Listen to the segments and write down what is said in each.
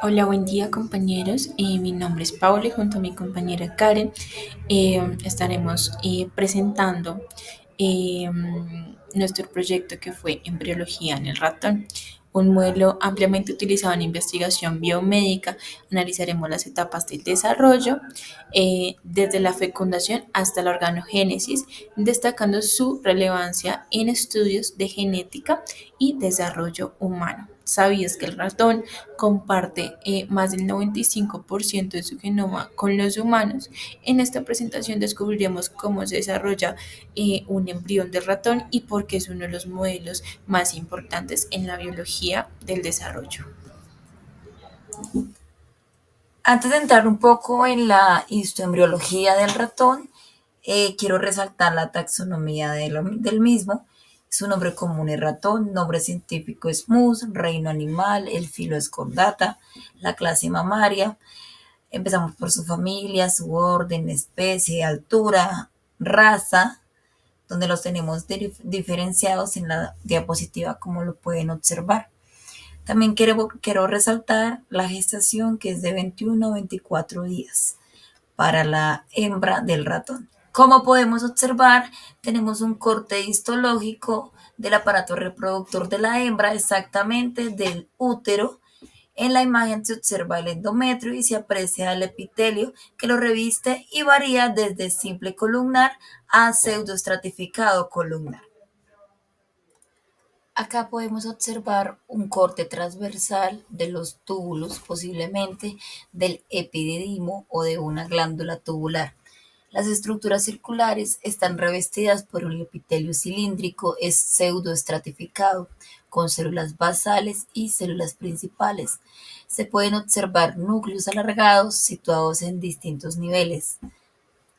Hola, buen día compañeros. Mi nombre es Paula y junto a mi compañera Karen estaremos presentando nuestro proyecto que fue Embriología en el ratón, un modelo ampliamente utilizado en investigación biomédica. Analizaremos las etapas del desarrollo desde la fecundación hasta la organogénesis, destacando su relevancia en estudios de genética y desarrollo humano. ¿Sabías que el ratón comparte más del 95% de su genoma con los humanos? En esta presentación descubriremos cómo se desarrolla un embrión de ratón y por qué es uno de los modelos más importantes en la biología del desarrollo. Antes de entrar un poco en la histoembriología del ratón, quiero resaltar la taxonomía del mismo. Su nombre común es ratón, nombre científico es mus, reino animal, el filo es cordata, la clase mamaria. Empezamos por su familia, su orden, especie, altura, raza, donde los tenemos diferenciados en la diapositiva como lo pueden observar. También quiero resaltar la gestación, que es de 21 a 24 días para la hembra del ratón. Como podemos observar, tenemos un corte histológico del aparato reproductor de la hembra, exactamente del útero. En la imagen se observa el endometrio y se aprecia el epitelio que lo reviste y varía desde simple columnar a pseudoestratificado columnar. Acá podemos observar un corte transversal de los túbulos, posiblemente del epididimo o de una glándula tubular. Las estructuras circulares están revestidas por un epitelio cilíndrico, es pseudoestratificado, con células basales y células principales. Se pueden observar núcleos alargados situados en distintos niveles.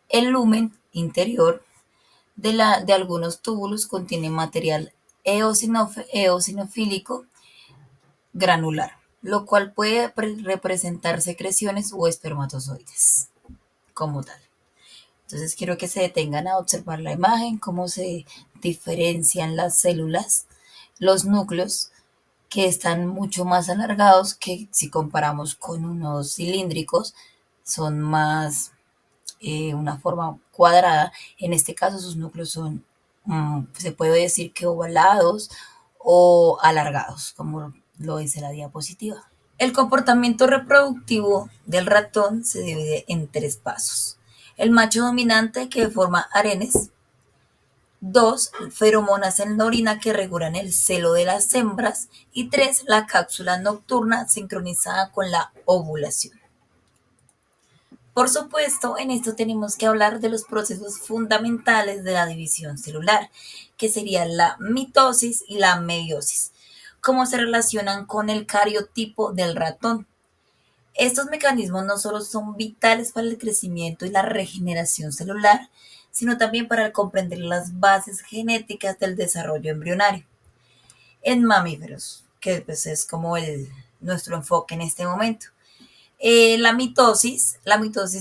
El lumen interior de algunos túbulos contiene material eosinofílico granular, lo cual puede representar secreciones o espermatozoides como tal. Entonces quiero que se detengan a observar la imagen, cómo se diferencian las células, los núcleos que están mucho más alargados que si comparamos con unos cilíndricos, son más una forma cuadrada. En este caso sus núcleos son, se puede decir que ovalados o alargados, como lo dice la diapositiva. El comportamiento reproductivo del ratón se divide en tres pasos. El macho dominante, que forma harenes. Dos, feromonas en la orina que regulan el celo de las hembras. Y tres, la cápsula nocturna sincronizada con la ovulación. Por supuesto, en esto tenemos que hablar de los procesos fundamentales de la división celular, que serían la mitosis y la meiosis, cómo se relacionan con el cariotipo del ratón. Estos mecanismos no solo son vitales para el crecimiento y la regeneración celular, sino también para comprender las bases genéticas del desarrollo embrionario en mamíferos, que pues es como nuestro enfoque en este momento. La mitosis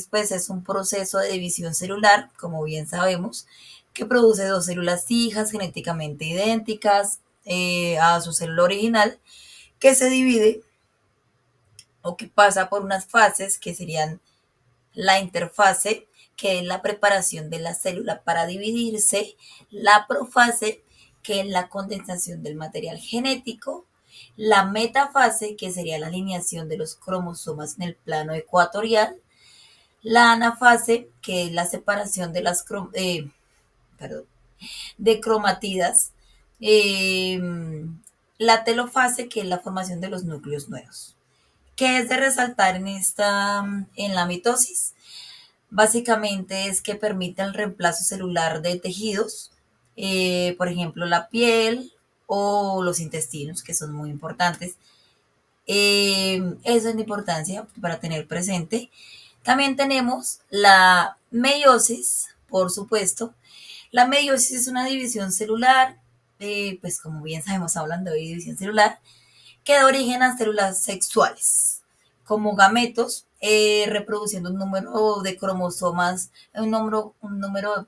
pues es un proceso de división celular, como bien sabemos, que produce dos células hijas genéticamente idénticas a su célula original, que se divide o que pasa por unas fases que serían la interfase, que es la preparación de la célula para dividirse, la profase, que es la condensación del material genético, la metafase, que sería la alineación de los cromosomas en el plano ecuatorial, la anafase, que es la separación de perdón, de cromatidas, eh, la telofase, que es la formación de los núcleos nuevos. ¿Qué es de resaltar en la mitosis? Básicamente es que permite el reemplazo celular de tejidos, por ejemplo, la piel o los intestinos, que son muy importantes. Eso es la importancia para tener presente. También tenemos la meiosis, por supuesto. La meiosis es una división celular, pues como bien sabemos, hablando de división celular, que da origen a células sexuales, como gametos, reproduciendo un número de cromosomas,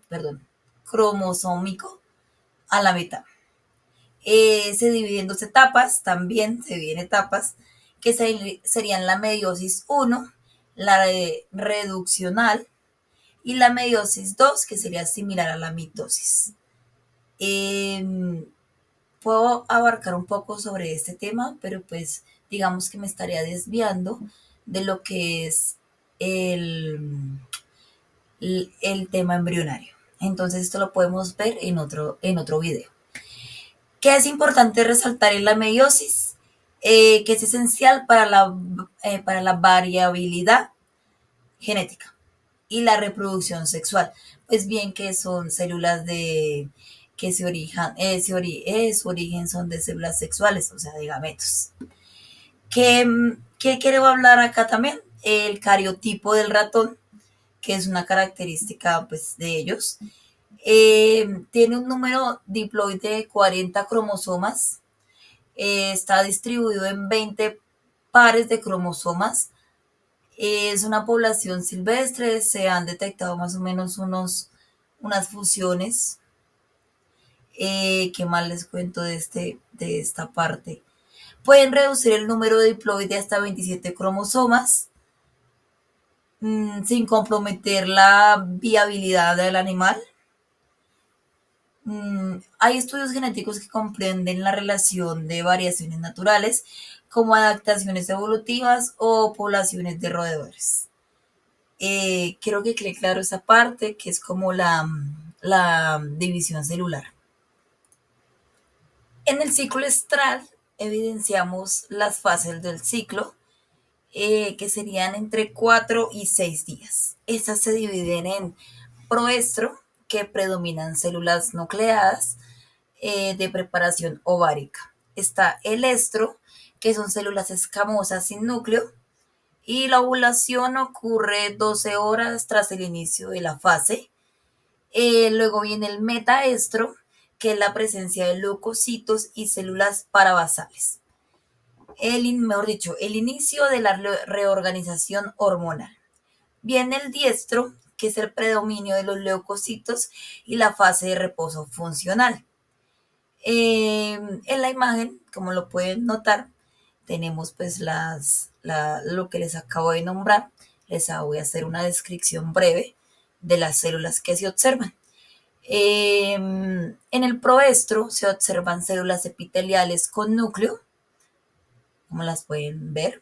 perdón, cromosómico a la mitad. Se divide en dos etapas, también se divide en etapas, que serían la meiosis 1, la reduccional y la meiosis 2, que sería similar a la mitosis. Eh, Puedo abarcar un poco sobre este tema, pero pues digamos que me estaría desviando de lo que es el, el tema embrionario. Entonces esto lo podemos ver en otro video. ¿Qué es importante resaltar en la meiosis? Que es esencial para la variabilidad genética y la reproducción sexual. Pues bien que son células de que su origen son de células sexuales, o sea, de gametos. ¿Qué quiero hablar acá también? El cariotipo del ratón, que es una característica pues, de ellos. Tiene un número diploide de 40 cromosomas. Está distribuido en 20 pares de cromosomas. Es una población silvestre, se han detectado más o menos unas fusiones. ¿Qué más les cuento de esta parte? Pueden reducir el número de diploide hasta 27 cromosomas sin comprometer la viabilidad del animal. Hay estudios genéticos que comprenden la relación de variaciones naturales como adaptaciones evolutivas o poblaciones de roedores. Quiero que quede claro esa parte que es como la división celular. En el ciclo estral evidenciamos las fases del ciclo, que serían entre 4 y 6 días. Estas se dividen en proestro, que predominan células nucleadas de preparación ovárica. Está el estro, que son células escamosas sin núcleo, y la ovulación ocurre 12 horas tras el inicio de la fase. Luego viene el metaestro, que es la presencia de leucocitos y células parabasales. Mejor dicho, el inicio de la reorganización hormonal. Viene el diestro, que es el predominio de los leucocitos y la fase de reposo funcional. En la imagen, como lo pueden notar, tenemos pues lo que les acabo de nombrar. Les voy a hacer una descripción breve de las células que se observan. En el proestro se observan células epiteliales con núcleo, como las pueden ver.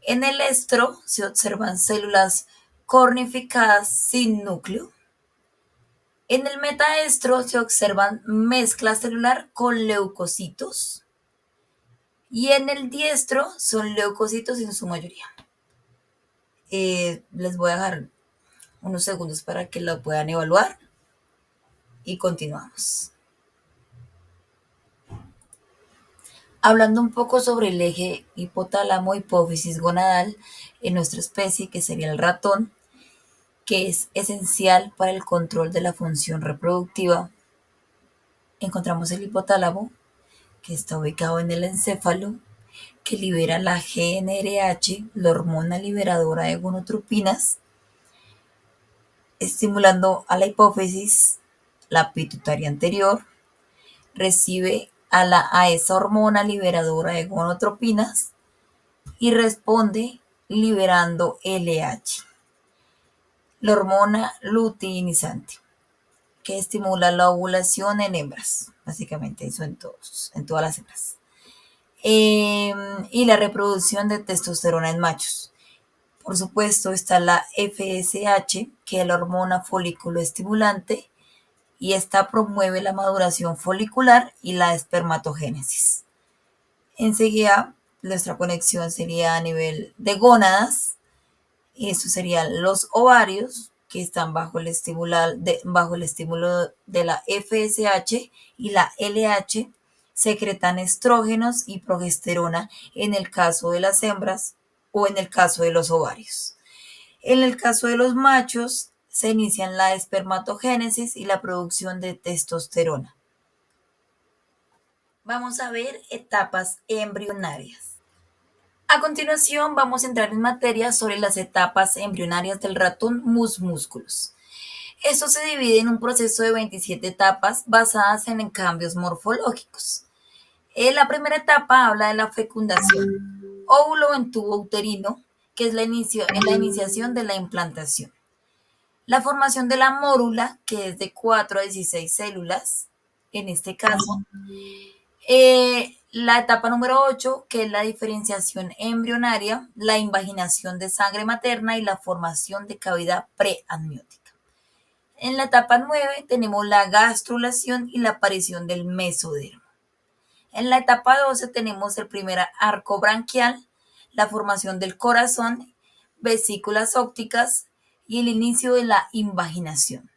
En el estro se observan células cornificadas sin núcleo. En el metaestro se observan mezcla celular con leucocitos. Y en el diestro son leucocitos en su mayoría. Les voy a dejar unos segundos para que lo puedan evaluar y continuamos. Hablando un poco sobre el eje hipotálamo-hipófisis gonadal en nuestra especie, que sería el ratón, que es esencial para el control de la función reproductiva, encontramos el hipotálamo, que está ubicado en el encéfalo, que libera la GnRH, la hormona liberadora de gonotropinas, estimulando a la hipófisis, la pituitaria anterior, recibe a esa hormona liberadora de gonotropinas y responde liberando LH, la hormona luteinizante, que estimula la ovulación en hembras, básicamente eso en todas las hembras. Y la reproducción de testosterona en machos. Por supuesto está la FSH, que es la hormona folículo estimulante, y esta promueve la maduración folicular y la espermatogénesis. Enseguida, nuestra conexión sería a nivel de gónadas, y estos serían los ovarios, que están bajo el estímulo de la FSH y la LH, secretan estrógenos y progesterona en el caso de las hembras o en el caso de los ovarios. En el caso de los machos, se inician la espermatogénesis y la producción de testosterona. Vamos a ver etapas embrionarias. A continuación, vamos a entrar en materia sobre las etapas embrionarias del ratón mus musculus. Esto se divide en un proceso de 27 etapas basadas en cambios morfológicos. La primera etapa habla de la fecundación. óvulo en tubo uterino, que es la iniciación de la implantación. La formación de la mórula, que es de 4 a 16 células, en este caso. La etapa número 8, que es la diferenciación embrionaria, la invaginación de sangre materna y la formación de cavidad preamniótica. En la etapa 9 tenemos la gastrulación y la aparición del mesodermo. En la etapa 12 tenemos el primer arco branquial, la formación del corazón, vesículas ópticas y el inicio de la invaginación.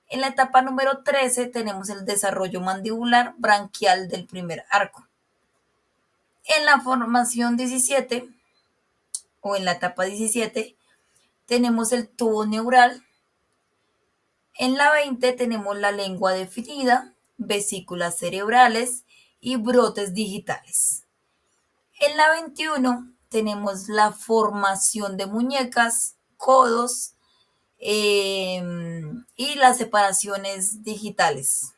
En la etapa número 13 tenemos el desarrollo mandibular branquial del primer arco. En la formación 17 o en la etapa 17 tenemos el tubo neural. En la 20 tenemos la lengua definida, vesículas cerebrales y brotes digitales. En la 21 tenemos la formación de muñecas, codos y las separaciones digitales,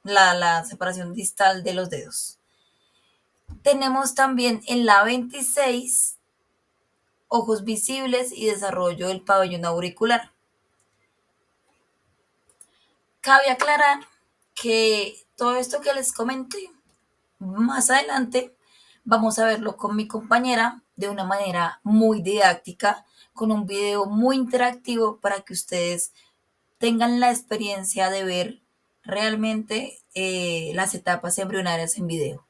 la separación distal de los dedos. Tenemos también en la 26 ojos visibles y desarrollo del pabellón auricular. Cabe aclarar que todo esto que les comenté, más adelante vamos a verlo con mi compañera de una manera muy didáctica, con un video muy interactivo para que ustedes tengan la experiencia de ver realmente las etapas embrionarias en video,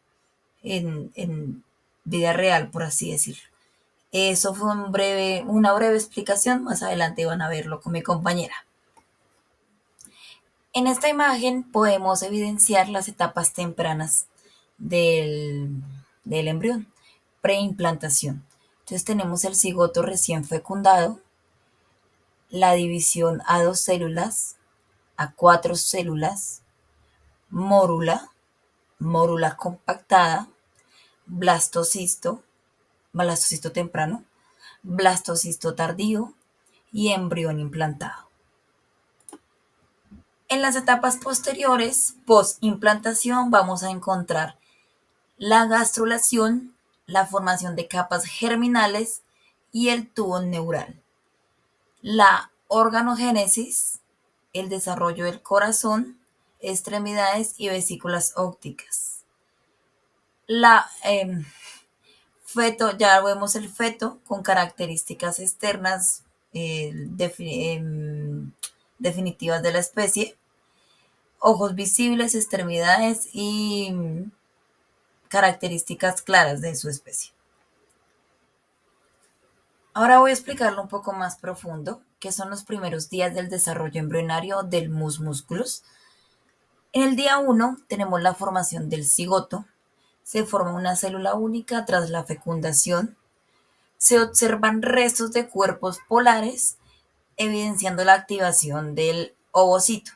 en vida real, por así decirlo. Eso fue una breve explicación, más adelante van a verlo con mi compañera. En esta imagen podemos evidenciar las etapas tempranas del embrión, preimplantación. Entonces tenemos el cigoto recién fecundado, la división a 2 células, a 4 células, mórula, mórula compactada, blastocisto, blastocisto temprano, blastocisto tardío y embrión implantado. En las etapas posteriores, postimplantación, vamos a encontrar la gastrulación, la formación de capas germinales y el tubo neural. La organogénesis, el desarrollo del corazón, extremidades y vesículas ópticas. Feto, ya vemos el feto con características externas definitivas de la especie, ojos visibles, extremidades y características claras de su especie. Ahora voy a explicarlo un poco más profundo, que son los primeros días del desarrollo embrionario del mus músculos. En el día 1 tenemos la formación del cigoto, se forma una célula única tras la fecundación, se observan restos de cuerpos polares, evidenciando la activación del ovocito.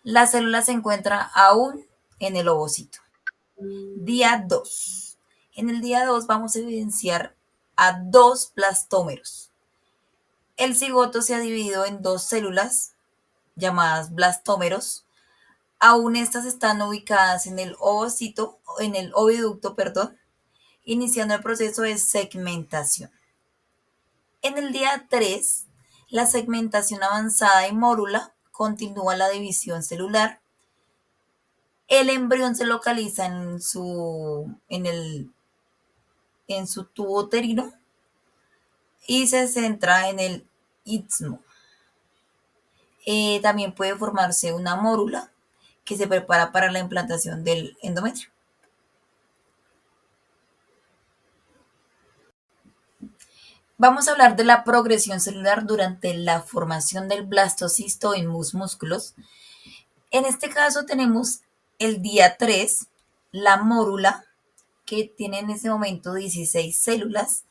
La célula se encuentra aún en el ovocito. Día 2. En el día 2 vamos a evidenciar a 2 blastómeros. El cigoto se ha dividido en 2 células llamadas blastómeros. Aún estas están ubicadas en el ovocito, en el oviducto, iniciando el proceso de segmentación. En el día 3, la segmentación avanzada y mórula continúa la división celular. El embrión se localiza en su tubo uterino y se centra en el istmo. También puede formarse una mórula que se prepara para la implantación del endometrio. Vamos a hablar de la progresión celular durante la formación del blastocisto en mus músculos. En este caso tenemos el día 3, la mórula, que tiene en ese momento 16 células,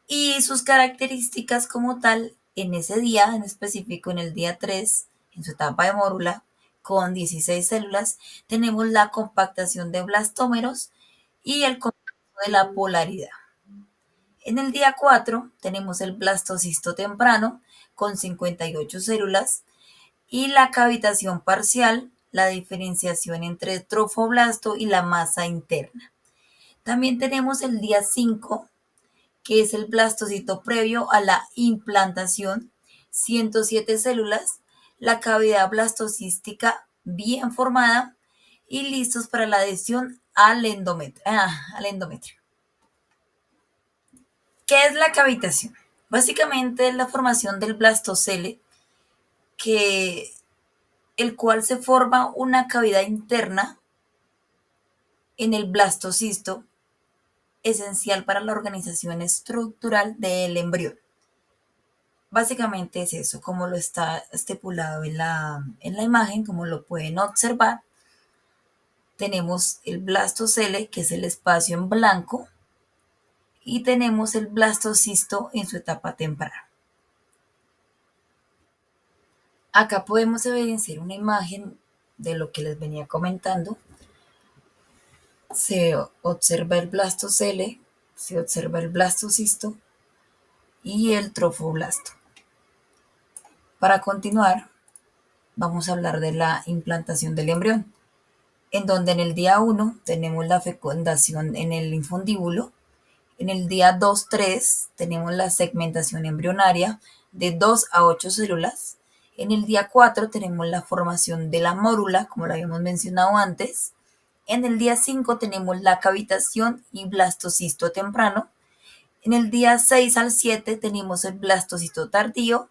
y sus características como tal, en ese día, en específico en el día 3, en su etapa de mórula, con 16 células, tenemos la compactación de blastómeros y el comienzo de la polaridad. En el día 4 tenemos el blastocisto temprano con 58 células y la cavitación parcial, la diferenciación entre trofoblasto y la masa interna. También tenemos el día 5, que es el blastocito previo a la implantación, 107 células, la cavidad blastocística bien formada y listos para la adhesión al endometrio. ¿Qué es la cavitación? Básicamente es la formación del blastocele, que, el cual se forma una cavidad interna en el blastocisto, esencial para la organización estructural del embrión. Básicamente es eso, como lo está estipulado en la imagen, como lo pueden observar. Tenemos el blastocele, que es el espacio en blanco, y tenemos el blastocisto en su etapa temprana. Acá podemos evidenciar una imagen de lo que les venía comentando. Se observa el blastocele, se observa el blastocisto y el trofoblasto. Para continuar, vamos a hablar de la implantación del embrión, en donde en el día 1 tenemos la fecundación en el infundíbulo, en el día 2-3 tenemos la segmentación embrionaria de 2 a 8 células, en el día 4 tenemos la formación de la mórula, como lo habíamos mencionado antes, en el día 5 tenemos la cavitación y blastocisto temprano, en el día 6 al 7 tenemos el blastocisto tardío,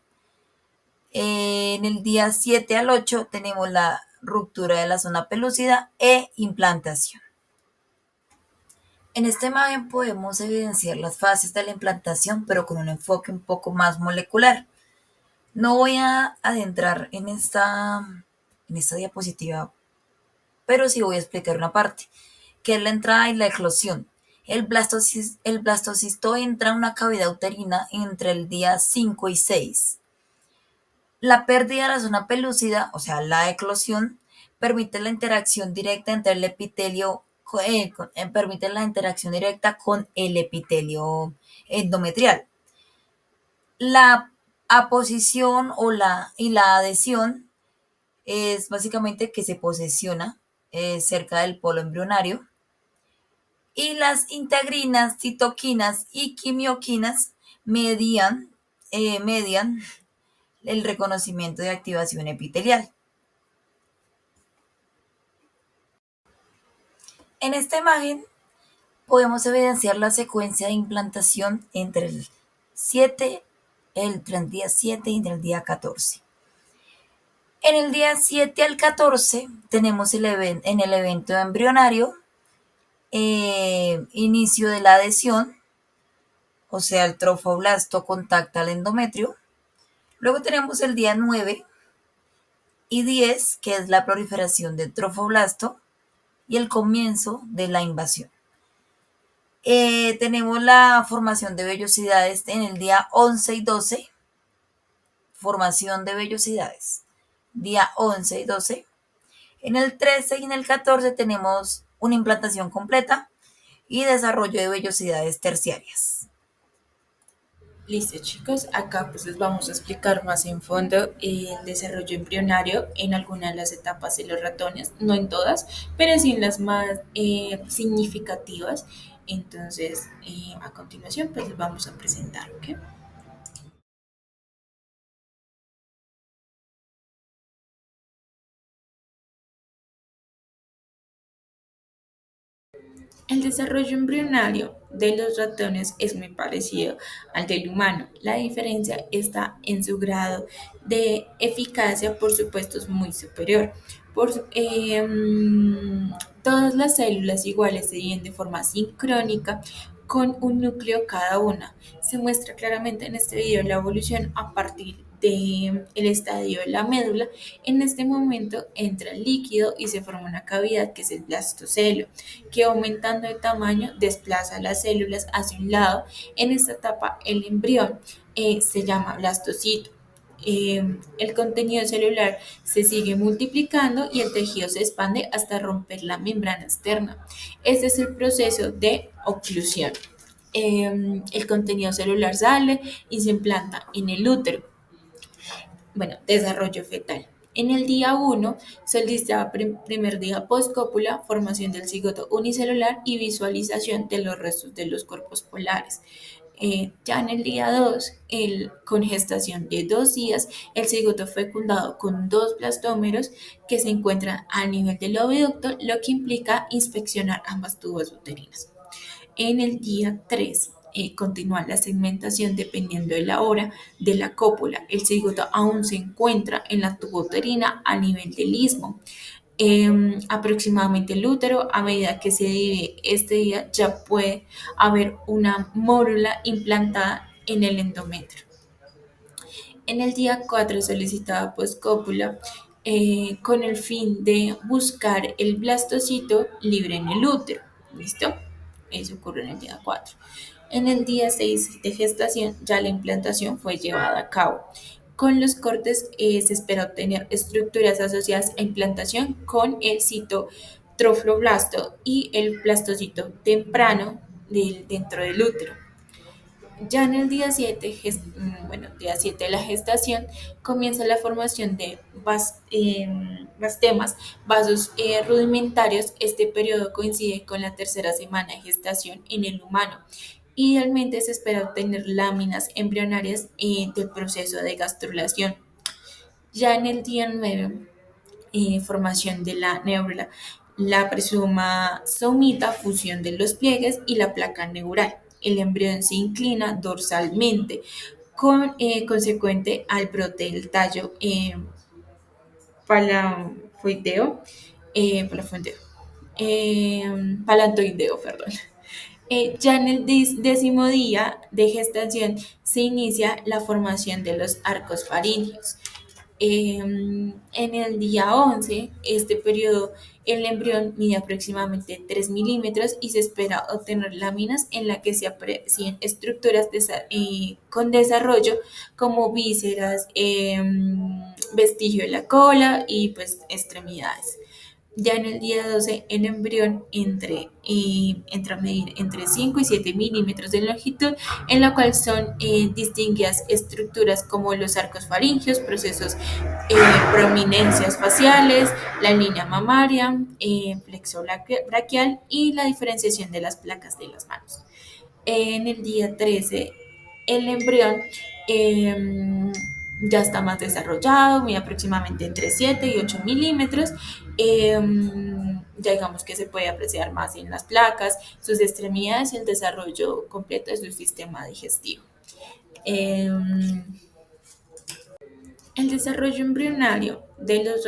en el día 7 al 8 tenemos la ruptura de la zona pelúcida e implantación. En esta imagen podemos evidenciar las fases de la implantación, pero con un enfoque un poco más molecular. No voy a adentrar en esta diapositiva, pero sí voy a explicar una parte, que es la entrada y la eclosión. El blastocisto entra en una cavidad uterina entre el día 5 y 6. La pérdida de la zona pelúcida, o sea, la eclosión, permite la interacción directa entre el epitelio, permite la interacción directa con el epitelio endometrial. La aposición y la adhesión es básicamente que se posesiona cerca del polo embrionario, y las integrinas, citoquinas y quimioquinas median el reconocimiento de activación epitelial. En esta imagen podemos evidenciar la secuencia de implantación entre el día 7 y el día 14. En el día 7 al 14 tenemos en el evento embrionario inicio de la adhesión, o sea, el trofoblasto contacta al endometrio. Luego tenemos el día 9 y 10, que es la proliferación del trofoblasto y el comienzo de la invasión. Tenemos la formación de vellosidades en el día 11 y 12, formación de vellosidades, día 11 y 12. En el 13 y en el 14 tenemos una implantación completa y desarrollo de vellosidades terciarias. Listo, chicos, acá pues les vamos a explicar más en fondo el desarrollo embrionario en algunas de las etapas de los ratones, no en todas, pero sí en las más significativas. Entonces, a continuación, pues les vamos a presentar, ¿ok? El desarrollo embrionario de los ratones es muy parecido al del humano. La diferencia está en su grado de eficacia, por supuesto, es muy superior. Todas las células iguales se dividen de forma sincrónica con un núcleo cada una. Se muestra claramente en este video la evolución a partir del estadio de la médula. En este momento entra el líquido y se forma una cavidad que es el blastocelo, que aumentando de tamaño desplaza las células hacia un lado. En esta etapa el embrión se llama blastocito. El contenido celular se sigue multiplicando y el tejido se expande hasta romper la membrana externa. Este es el proceso de oclusión. El contenido celular sale y se implanta en el útero. Bueno, desarrollo fetal. En el día 1 se lista primer día postcópula, formación del cigoto unicelular y visualización de los restos de los cuerpos polares. Ya en el día 2, con gestación de 2 días, el cigoto fecundado con 2 blastómeros que se encuentran a nivel del oviducto, lo que implica inspeccionar ambas tubas uterinas. En el día 3 continúa la segmentación dependiendo de la hora de la cópula. El cigoto aún se encuentra en la tuba uterina a nivel del istmo. Aproximadamente el útero, a medida que se divide este día, ya puede haber una mórula implantada en el endometrio. En el día 4 solicitada poscópula con el fin de buscar el blastocito libre en el útero. ¿Listo? Eso ocurre en el día 4. En el día 6 de gestación ya la implantación fue llevada a cabo. Con los cortes se espera obtener estructuras asociadas a implantación con el citotrofloblasto y el blastocito temprano dentro del útero. Ya en el día 7, día 7 de la gestación, comienza la formación de bastemas, vasos rudimentarios. Este periodo coincide con la tercera semana de gestación en el humano. Idealmente se espera obtener láminas embrionarias del proceso de gastrulación. Ya en el día 9, formación de la neurula, la presuma somita, fusión de los pliegues y la placa neural. El embrión se inclina dorsalmente, con consecuente al brote del tallo palafoideo, palafoideo, palantoideo, perdón. Ya en el décimo día de gestación se inicia la formación de los arcos faríngeos. En el día 11, este periodo, el embrión mide aproximadamente 3 milímetros y se espera obtener láminas en las que se aprecien estructuras con desarrollo como vísceras, vestigio de la cola y pues extremidades. Ya en el día 12, el embrión entra a medir entre 5 y 7 milímetros de longitud, en la cual son distinguidas estructuras como los arcos faringeos, procesos, prominencias faciales, la línea mamaria, flexo braquial y la diferenciación de las placas de las manos. En el día 13, el embrión eh, ya está más desarrollado, mide aproximadamente entre 7 y 8 milímetros. eh, ya digamos que se puede apreciar más en las placas, sus extremidades y el desarrollo completo de su sistema digestivo. Eh, el desarrollo embrionario de los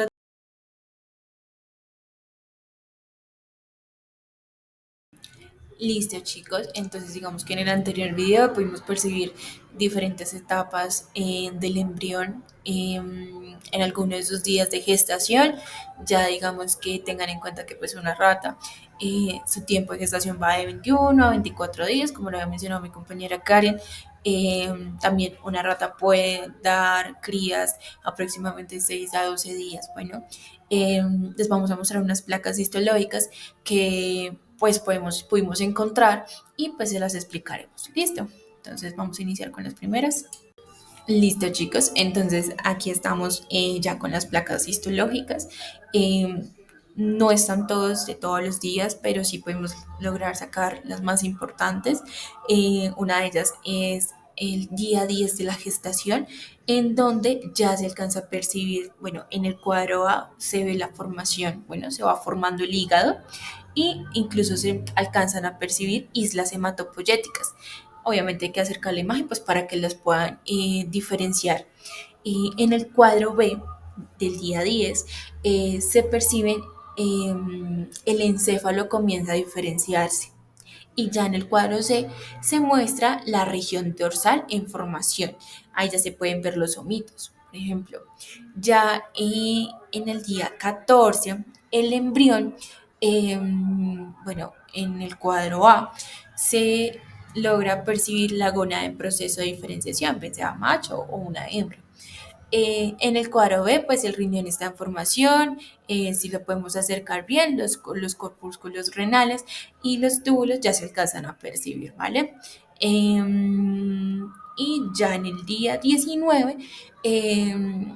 Listo, chicos. Entonces, digamos que en el anterior video pudimos percibir diferentes etapas del embrión en algunos de sus días de gestación. Ya digamos que tengan en cuenta que pues una rata, su tiempo de gestación va de 21 a 24 días, como lo había mencionado mi compañera Karen. También una rata puede dar crías aproximadamente 6 a 12 días. Bueno, les vamos a mostrar unas placas histológicas que pues pudimos encontrar y pues se las explicaremos. Listo. Entonces vamos a iniciar con las primeras. Listo, chicos. Entonces aquí estamos ya con las placas histológicas. Eh, no están todos de todos los días, pero sí podemos lograr sacar las más importantes. Una de ellas es el día 10 de la gestación, en donde ya se alcanza a percibir, bueno, en el cuadro A se ve la formación, bueno, se va formando el hígado y incluso se alcanzan a percibir islas hematopoyéticas. Obviamente hay que acercar la imagen pues para que las puedan diferenciar. En el cuadro B del día 10 se perciben, el encéfalo comienza a diferenciarse. Y ya en el cuadro C se muestra la región dorsal en formación. Ahí ya se pueden ver los omitos, por ejemplo. Ya en el día 14, el embrión, bueno, en el cuadro A, se logra percibir la gónada en proceso de diferenciación, bien sea macho o una hembra. En el cuadro B, pues el riñón está en formación, si lo podemos acercar bien, los corpúsculos renales y los túbulos ya se alcanzan a percibir, ¿vale? Y ya en el día 19 eh,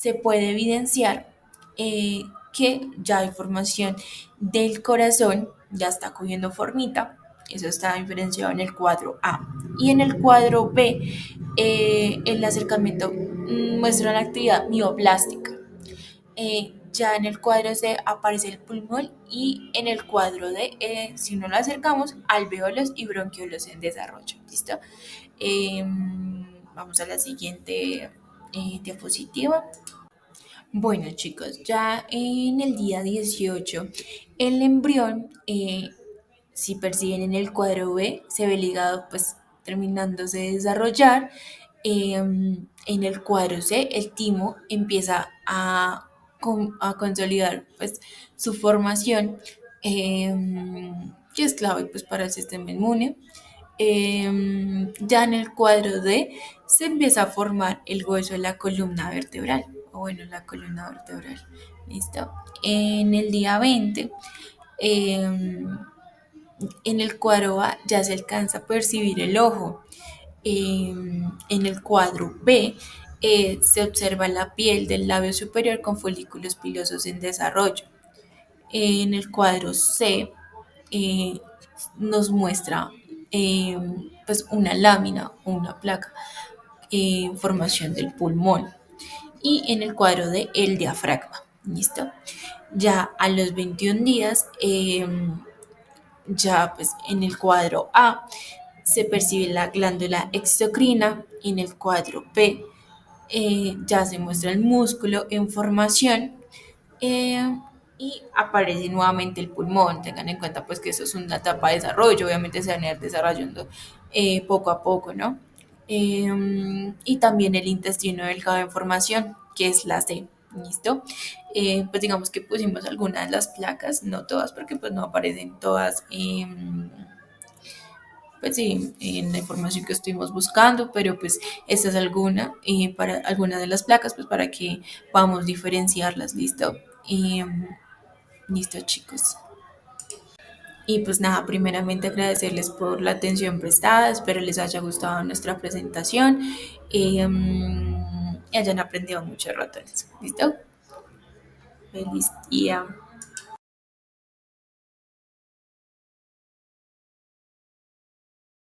se puede evidenciar que ya hay formación del corazón, ya está cogiendo formita. Eso está diferenciado en el cuadro A. Y en el cuadro B, el acercamiento muestra una actividad mioplástica. Ya en el cuadro C aparece el pulmón y en el cuadro D, si no lo acercamos, alveolos y bronquiolos en desarrollo. ¿Listo? Eh, Vamos a la siguiente diapositiva. Bueno, chicos, ya en el día 18 el embrión, si perciben en el cuadro B, se ve ligado, pues terminándose de desarrollar. En el cuadro C, el timo empieza a consolidar, pues, su formación, que es clave, pues, para el sistema inmune. Ya en el cuadro D se empieza a formar el hueso de la columna vertebral, o bueno, la columna vertebral. ¿Listo? En el día 20, eh, en el cuadro A ya se alcanza a percibir el ojo. En el cuadro B se observa la piel del labio superior con folículos pilosos en desarrollo. En el cuadro C eh, nos muestra eh, pues una lámina o una placa, formación del pulmón. Y en el cuadro D el diafragma. ¿Listo? Ya a los 21 días, ya pues en el cuadro A se percibe la glándula exocrina, en el cuadro B ya se muestra el músculo en formación, eh, y aparece nuevamente el pulmón. Tengan en cuenta pues que eso es una etapa de desarrollo, obviamente se van a ir desarrollando poco a poco, ¿no? Y también el intestino delgado en formación, que es la C. ¿Listo? Pues digamos que pusimos algunas de las placas, no todas, porque pues no aparecen todas, pues sí, en la información que estuvimos buscando, pero pues esta es alguna, para algunas de las placas, pues para que podamos diferenciarlas. ¿Listo? Listo, chicos. Y pues nada, primeramente agradecerles por la atención prestada, espero les haya gustado nuestra presentación, y hayan aprendido muchos ratones. ¿Listo? Feliz día.